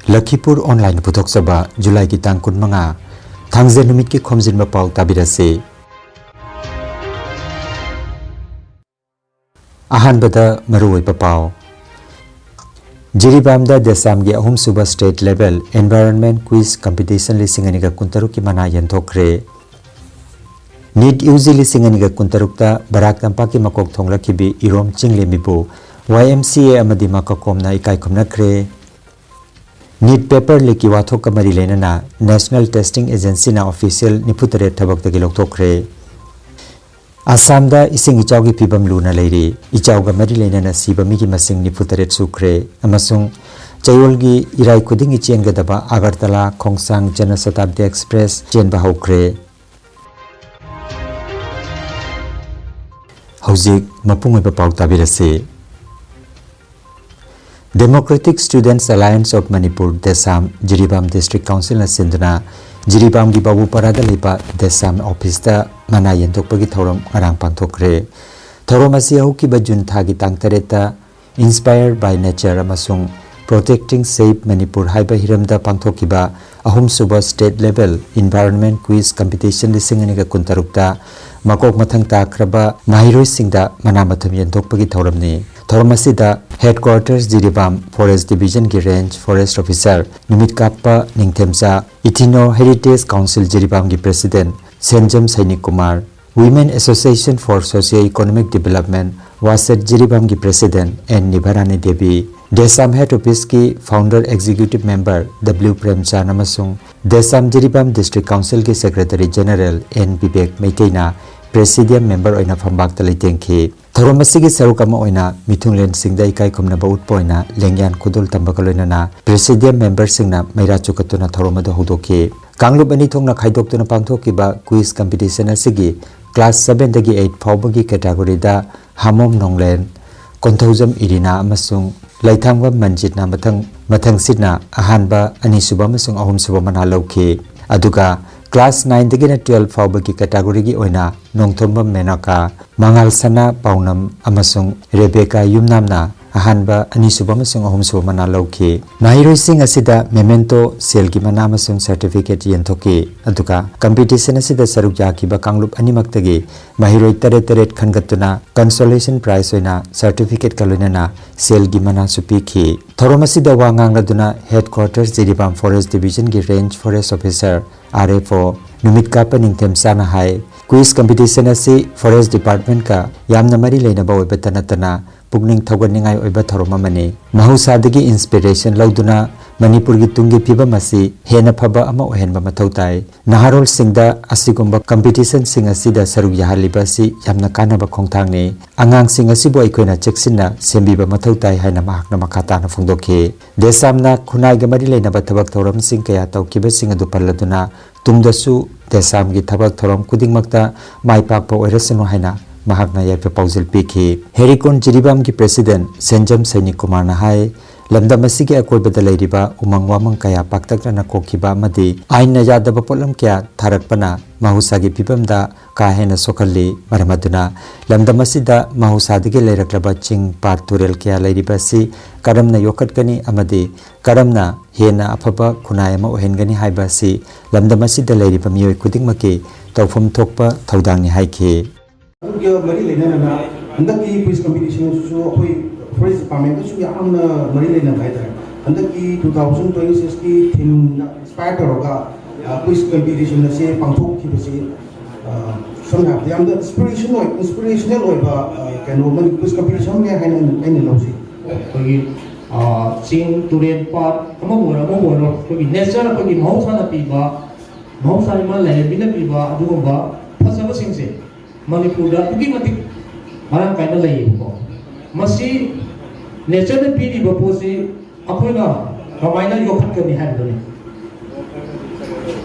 Lakhipur Online Putoksaba July ki tangkun manga Thangze numit ki Khomjinba Pao tabirase Ahanbada Marui Pao Jiribamda Desamgi Ahum Suba State Level Environment Quiz Competition Lisinganiga Kuntaruki Mana Yantokre Need Uzi Lisinganiga Kuntarukta Barak Tampak Makok Thonglakibi Irom Chinglemibu YMCA Amadi Makakomna Ikai Komnakre Need paper leki wathok kamari lenana National Testing Agency na official niputare thabak tagi loktokre Assam da ising ichaw gi pibam luna leiri ichaw ga mari lenana siba mi gi masing niputare sukre amasung chayol gi irai kuding i chen ga daba Agartala Khongsang Janasatabdi Express chen ba hokre Hauzik mapung ba pau tabirase Democratic Students Alliance of Manipur Desam Jiribam District Council na sinduna Jiribam gi babu parada lipa Desam office ta mana yentokpagi thorom arang pangthokre thorom asi hauki ba jun thagi tangtareta inspired by nature amasung protecting safe Manipur haiba hiramda pangthokiba ahum suba state level environment quiz competition lisingani ga kuntarukta makok mathang takraba mahiroi singda mana matham yentokpagi thoramni Thoramasida Headquarters Jiribam Forest Division ki Range Forest Officer Numit Kappa Ningthemsa Itino Heritage Council Jiribam ki President Senjam Sainik Kumar Women Association for Socio-Economic Development Waset Jiribam ki President N Nibarani Devi Desam Head Office ki Founder Executive Member W Premcha Namasung Desam Jiribam District Council ki Secretary General N Vivek Meitena Presidium Member oina phambak tali tengki Thoramasigi sarukama oina mithunglen singda ikai khomna baut poina lengyan khudul tambakaloina na Presidium Member singna maira chukatuna thoromada hudoki Kanglup ani thongna khaidoktuna pangthokiba quiz competition asigi class 7 dagi 8 phawbagi category da Hamom Nonglen Konthaujam Irina amasung Laithangwa Manjit na mathang sitna ahanba ani suba amasung ahum suba mana lauki aduga Class 9 dagi na 12 fawbagi category gi oina Nongthomba Menaka Mangal Sana Paunam amasung Rebecca Yumnamna ahanba ani suba amasung ahum suba mana lauki Nahiroi sing asida memento sel gi mana amasung certificate yenthoki aduga competition asida saruk yakiba Kanglup animaktagi mahiroi tare khangatuna consolation prize oina certificate kaloinana sel gi mana supiki Thoramasida wangang laduna Headquarters Jiribam Forest Division gi Range Forest Officer RFO Numit Kappa Ningthemsa na hai quiz competition asi Forest Department ka yamna mari leinaba oiba tanatana pugning thoganingai oiba thoroma mani mahusadagi inspiration lauduna Manipur gi tungi phibam asi hena phaba ama ohenba mathautai naharol singda asigumba competition sing asida saruk yahaliba si yamna kanaba khongthangni angang sing asibo ikoina cheksinna sembiba mathautai haina mahakna makhata na phungdokhi desamna khunai ga mari leinaba thabak thoram sing kaya taukiba sing adu palladuna tungdasu desam gi thabak thoram kudingmakta maipakpa oirasanu haina mahakna yape pauzil pikhi Herikon Jiribam ki President Senjam Sainik Kumar na hai Lamdam asigi akoibada leiriba umang wamang kaya paktakna kokhiba amadi aina yadaba polam kya tharakpana mahusagi pibamda ka hena sokhalli maramaduna lamdam asida mahusadagi leiraklaba ching pat turel kya leiriba si karamna yokatkani amadi karamna hena afaba khunai ama ohengani haiba si lamdam asida leiriba miyoi kudingmaki tawfum thokpa thaudangni haiki mari lenana andaki quiz competition su Forest Department su yamna mari lena bhaida andaki 2026 ki theme inspired hoga quiz competition na se pangthok ki basi samna yamda inspirational oiba kano man quiz competition me haina aina losi kogi sing turen part amamora kogi nature kogi mahusana piba mahusani ma lebina piba adugumba phasaba singse Manipur da pugi matik marang kaina lei ko masi nature na piri ba posi akoina kamaina yokhat kani haibani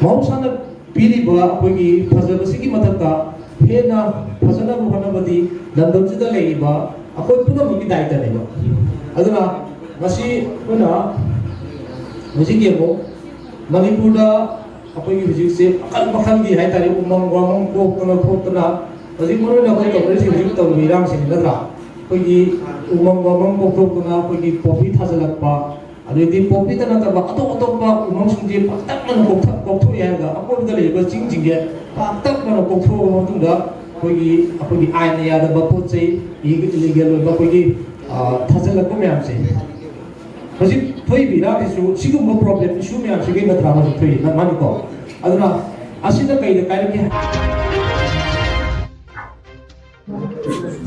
mahusana piri ba kogi phasaba sigi matakta hena phasana bu hanabadi landam sida lei ba akoi puna mugi daita ne ba aduna masi kuna musi kemo Manipur da akoi gi se akal bakhan gi haitari umang wamang ko Jadi mana nak kau tahu sih hidup tahu mirang sih, nada. Pergi umang-umang pokok kena pergi profit hasil apa, ꯑꯗꯨꯗꯤ ꯄꯣꯛꯄꯤꯗ ꯅꯠꯇꯕ ꯑꯇꯣꯞ ꯑꯇꯣꯞꯄ ꯎꯃꯪꯁꯤꯡꯁꯦ ꯄꯥꯛꯇꯛꯅꯅ ꯀꯣꯛꯊꯣꯛꯏ ꯍꯥꯏꯔꯒ ꯑꯀꯣꯏꯕꯗ ꯂꯩꯔꯤꯕ ꯆꯤꯡꯁꯤꯡꯁꯦ ꯄꯥꯛꯇꯛꯅꯅ ꯀꯣꯛꯊꯣꯛꯑꯕ ꯃꯇꯨꯡꯗ ꯑꯩꯈꯣꯏꯒꯤ ꯑꯥꯏꯟꯅ ꯌꯥꯗꯕ ꯄꯣꯠ ꯆꯩ ꯏꯂꯤꯒꯦꯜ ꯑꯣꯏꯕ ꯑꯩꯈꯣꯏꯒꯤ ꯊꯥꯖꯤꯜꯂꯛꯄ ꯃꯌꯥꯝꯁꯦ ꯍꯧꯖꯤꯛ ꯊꯣꯛꯏꯕ ꯏꯔꯥꯡꯁꯤꯁꯨ ꯁꯤꯒꯨꯝꯕ ꯄ꯭ꯔꯣꯕ꯭ꯂꯦꯝ ꯏꯁꯨ ꯃꯌꯥꯝꯁꯤꯒꯤ ꯅꯠꯇ꯭ꯔꯥ ꯍꯧꯖꯤꯛ ꯊꯣꯛꯏ ꯃꯥꯅꯤꯀꯣ ꯑꯗꯨꯅ ꯑꯁꯤꯗ ꯀꯩꯗ ꯀꯥꯏꯔꯛꯀꯦ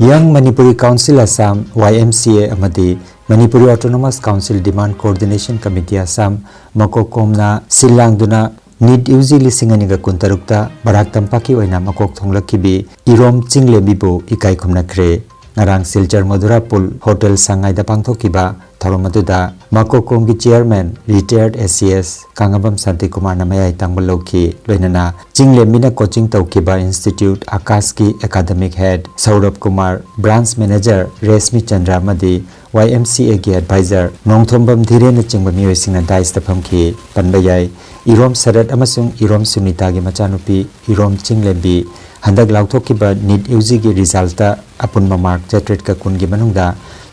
Young Manipuri Council Assam YMCA amadi Manipuri Autonomous Council Demand Coordination Committee Assam makokomna silangduna need uzi lisinganiga kuntarukta Barak Tampaki oina makok thonglakibi irom chinglebibu ikai khumnakre ngarang Silchar Madura Pul Hotel Sangai da pangthokiba thoromaduda makokomgi chairman retired SCS Kangabam Santi Kumar namayai tangbalokhi loinana chinglemina coaching taukiba institute Akaski academic head Saurabh Kumar branch manager Resmi Chandra madi YMCA gi advisor Nongthombam Dhirena chingba miyoisingna daista phamki panbayai Irom Sarat amasung Irom Sunita gi machanupi Irom Chinglembi handak lauthokiba need UG gi resulta apunma mark chatret ka kun gi manungda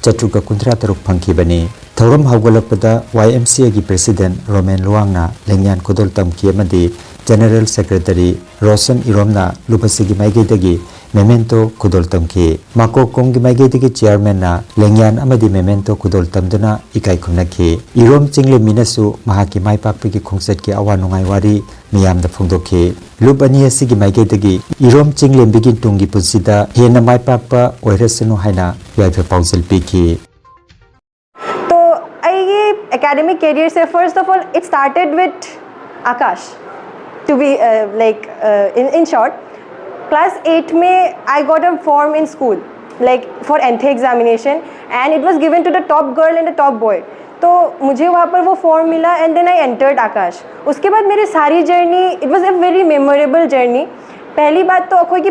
chatru ka kuntra taruk phangkibani thorom hawgolakpada YMCA gi president Roman Luangna lengyan kodol tamki amadi general secretary Roshan Iromna lupasigi maigedagi memento kudol tamki mako komgi maigedagi chairman na lengyan amadi memento kudol tamduna ikai khumnaki Irom chingle minasu mahaki maipakpigi khongset ki awanungai wari miyamda phongdokhi lup ani asigi maigedagi Irom chingle bigin tungi pusida hena maipakpa oirasunu haina yaifa pausel piki academic career say first of all it started with Akash to be in short class 8 May I got a form in school like for NTH examination and it was given to the top girl and the top boy तो मुझे वहाँ पर वो form मिला and then I entered Akash उसके बाद मेरी सारी journey it was a very memorable journey पहली बात तो अखोई की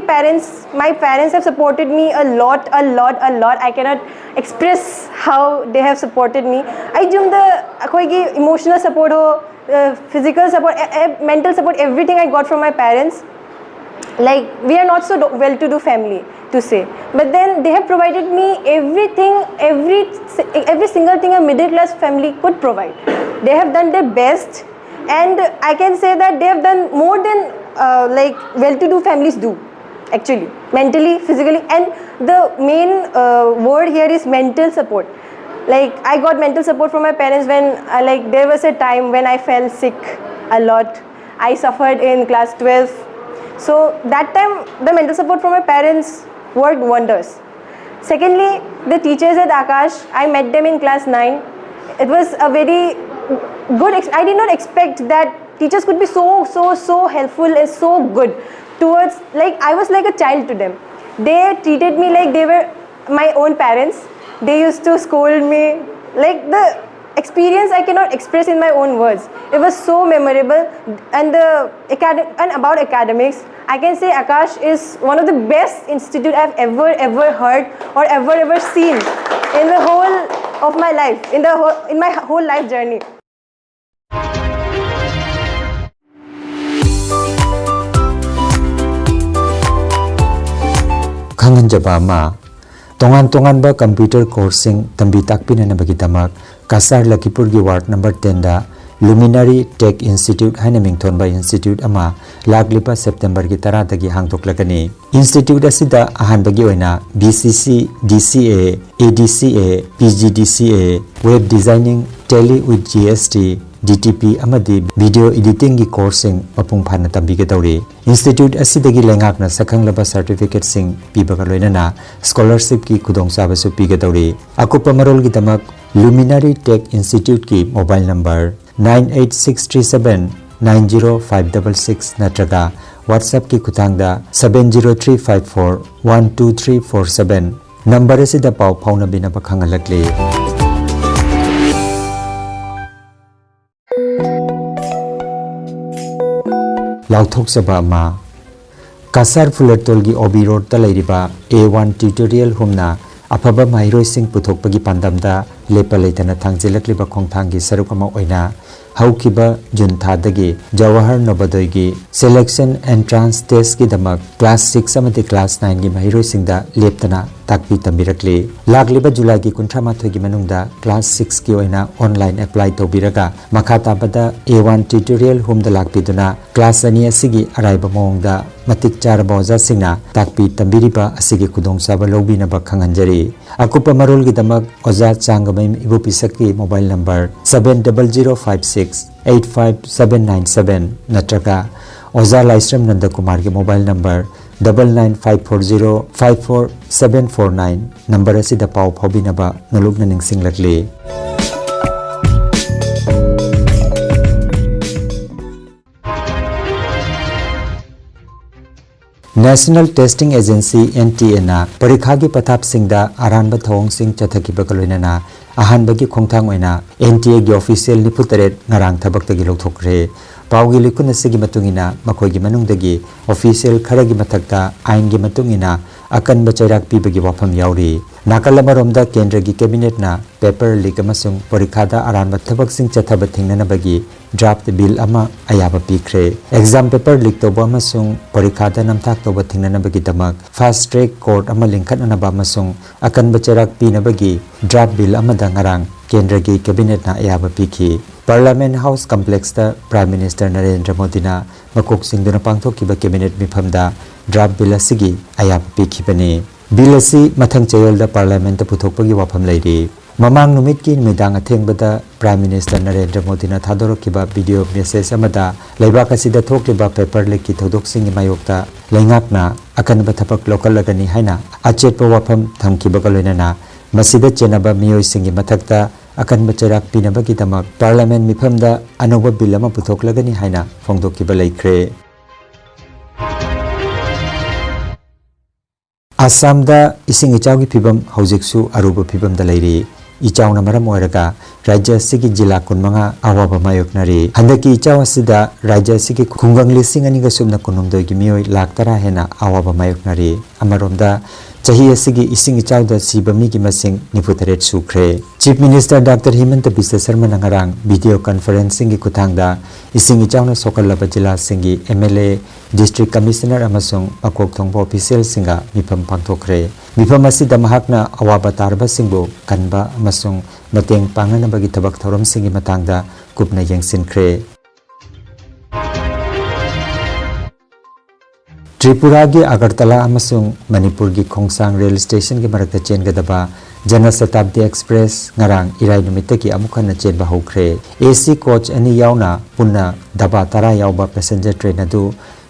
my parents have supported me a lot I cannot express how they have supported me I assume the अखोई की emotional support हो physical support mental support everything I got from my parents like we are not so well-to-do family to say but then they have provided me everything every single thing a middle-class family could provide they have done their best and I can say that they have done more than like well-to-do families do actually mentally physically and the main word here is mental support like I got mental support from my parents when like there was a time when I fell sick a lot I suffered in class 12 so that time the mental support from my parents worked wonders secondly the teachers at Akash I met them in class 9 it was a very good I did not expect that teachers could be so helpful and so good towards like I was like a child to them they treated me like they were my own parents they used to scold me like the experience I cannot express in my own words it was so memorable and about academics I can say Akash is one of the best institute I've ever heard or ever seen in the whole of my life in my whole life journey Kangan Jabama Tongan ba computer coursing tambi takpina na bagidamak Kasar Lakhipur gi ward number 10 da Luminary Tech Institute haina mingthon ba institute ama laglipa September gi tara dagi hangtoklakani institute asida ahan bagi oina BCC DCA ADCA PGDCA web designing tele with GST DTP amadi video editing gi coursing mapung phana tambi ge tawri institute asidagi lengakna sakhanglaba certificate sing pibaga loinana scholarship ki khudongchaba su piga tawri akupa marol gi damak Luminary Tech Institute ki mobile number 98637 90566 natraga WhatsApp ki khutangda 70354 12347 number asida pau phauna bina bakhangalakle Lauthok Sabama Kasar Fulertolgi Obi Road Talairiba A1 Tutorial Humna Apaba Mairoi Sing Puthokpagi Pandamda Lepa Leitana Thangzilakliba Khongthangi Sarukama Oina हौकिबा Jun थादगी Jawahar नवोदयगी selection entrance test की दमक class 6 अमदी class 9 की महिरोइसिंगदा लेप्तना ताकपी तंबिरकले लागलिबा जुलाई की 38 की मनुंगदा class 6 की ओइना online apply तौबिरगा मखाताबदा A1 tutorial होमदा लाकपिदुना क्लास अनि असिगी अराइबा मोंगदा मतिक चारबा ओजा सिंगना ताकपी तंबिरिबा असिगी खुदोंसाबा लौबिनबा खंगंजरी अकुपा मरोल की दमक ओजा चांगमैम इबुपिसकी मोबाइल नंबर 7005685797 नत्रगा ओजा लाइस्रम नंद कुमार के मोबाइल नंबर 9954054749 नंबर असिदा पाव फाबिनबा नलुगना निंगसिंगलकले नेशनल टेस्टिंग एजेंसी NTA ना परीक्षा की पथाप सिंगदा आरानबा थोंग सिंग चथकिबा कलोइना अहानबगी खोंथांग ओइना NTA की ऑफिशियल निफुतरेट ngarang थबक्तगी लौथोखरे पावगी लिकुन असिगी मतुंगिना मखोइगी मनुंगदगी ऑफिशियल खरगी मथक्ता आइनगी मतुंगिना अकनबा चैराक पीबगी वाफम याउरी नाकलमरोमदा केंद्र की कैबिनेट ना पेपर लीक अमसुंग परीक्षादा आरानबा थबक सिंग चथब थिंगननबगी ड्राफ्ट बिल अमा अयाबा पीखरे एग्जाम पेपर लीक तौबा अमसुंग परीक्षादा नमथाक तौबा थिंगननबगी दमक फास्ट ट्रैक कोर्ट अमा लिंखननबा अमसुंग अकनबा चैराक पीनबगी ड्राफ्ट बिल अमदा ngarang केंद्र की कैबिनेट ना अयाबा पीखी पार्लियामेंट हाउस कॉम्प्लेक्स दा प्राइम मिनिस्टर नरेंद्र मोदी ना मकोक सिंगदुना पांगथोकिबा कैबिनेट मिफमदा ड्राफ्ट बिल असिगी अयाबा पीखिबने बिल असि मथंग चयलदा पार्लियामेंट पुथोकपगी वाफम लैरी ममांग नुमित की निमिदांग अथेंगबदा प्राइम मिनिस्टर नरेंद्र मोदी ना थादोरकिबा वीडियो मेसेज अमदा लेबाक असिदा थोकलिबा पेपर लीक की थौदोकसिंग मायोक्ता लैंगाकना अकनबा थपक लोकल लगनी हाइना अचेतपा वाफम थमकिबा लोइनाना मसिदा चेनबा मियोइसिंगी मथक्ता अकनबा चैराक पीनबगी दमक पार्लियामेंट मिफमदा अनोबा बिल अमा पुथोकलगनी हाइना फोंदोकिबा लैख्रे आसामदा इसिंग इचाउगी फिबम हौजिकसु अरुबा फिबमदा लैरी इचाउना मरम ओइरगा राज्य असिगी जिला 15 अवाबा मायोकनारी हंदकी इचाउ असिदा राज्य असिगी खुंगंग लिसिंग अनिगा सुबना कुनुमदोगी मियोय लाख तरा हेना अवाबा मायोकनारी अमरोमदा चाही असिगी इसिंग इचाउदा सिबमी की मसिंग निफुतरेट सुख्रे chief minister doctor Himanta Biswa Sarma नंगरांग वीडियो कॉन्फ्रेंसिंग की कुथांगदा इसिंग इचाउना सोकलबा जिला सिंगी MLA डिस्ट्रिक्ट कमिश्नर अमसुंग अकोक थोंबा ऑफिशियल सिंगा मिफम पांगथोखरे मिफम असिदा महाकना अवाबा तारबा सिंगबो कनबा अमसुंग मतेंग पांगनबगी थबक थौरम सिंगी मतंगदा कुपना यंगसिनख्रे त्रिपुरा की अगरतला अमसुंग मणिपुर की खोंगसांग रेल स्टेशन के मरकता चेनगदबा जनशताब्दी एक्सप्रेस ngarang इराय नुमित की अमुखन चेनबा हौख्रे AC कोच अनि यावना पुन्ना दबा तरा यावबा पैसेंजर ट्रेन अदु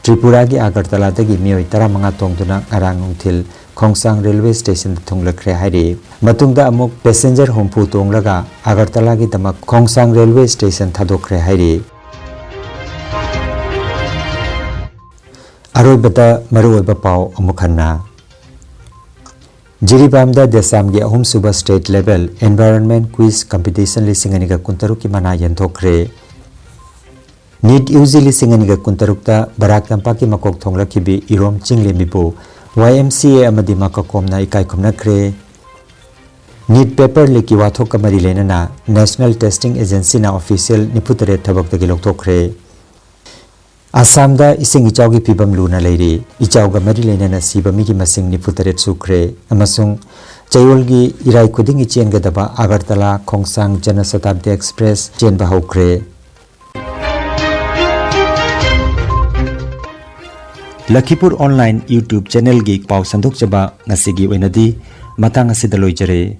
त्रिपुरा की अगरतला दगी मियोय 15 तोंगदुना ngarang नुंथिल खोंगसांग रेलवे स्टेशन थुंगलख्रे हाइरे मतुंगदा अमुक पैसेंजर होमफु तोंगलगा अगरतला की दमक खोंगसांग रेलवे स्टेशन थादोख्रे हाइरे अरोबता मरुओबा पाव अमुखन्ना जिरीबामदा देसाम की अहुम सुबह state level environment quiz competition लिसिंगनिगा कुंतरुक की मना यंथोखरे नीट यूजी लिसिंगनिगा कुंतरुकता बराक तंपाक की मकोक थोंगलखिबी इरोम चिंगलेमिबो YMCA अमदी मकाकोमना इकाई खुमनख्रे नीट पेपर लीक की वाथोक कमरी लेनना नेशनल टेस्टिंग एजेंसी ना ऑफिशियल निफुतरे थबक्तगी लोकथोखरे आसामदा इसिंग इचाउगी फिबम लुना लैरी इचाउगा मरी लेनना सिबमी की मसिंग निफुतरेट सुख्रे अमसुंग चयोलगी इराय खुदिंग चेनगदबा अगरतला खोंगसांग जनशताब्दी एक्सप्रेस चेनबा हौख्रे लखीपुर ऑनलाइन यूट्यूब चैनल की पाव संदोक जबा ngasi gi oinadi matang asida loijare।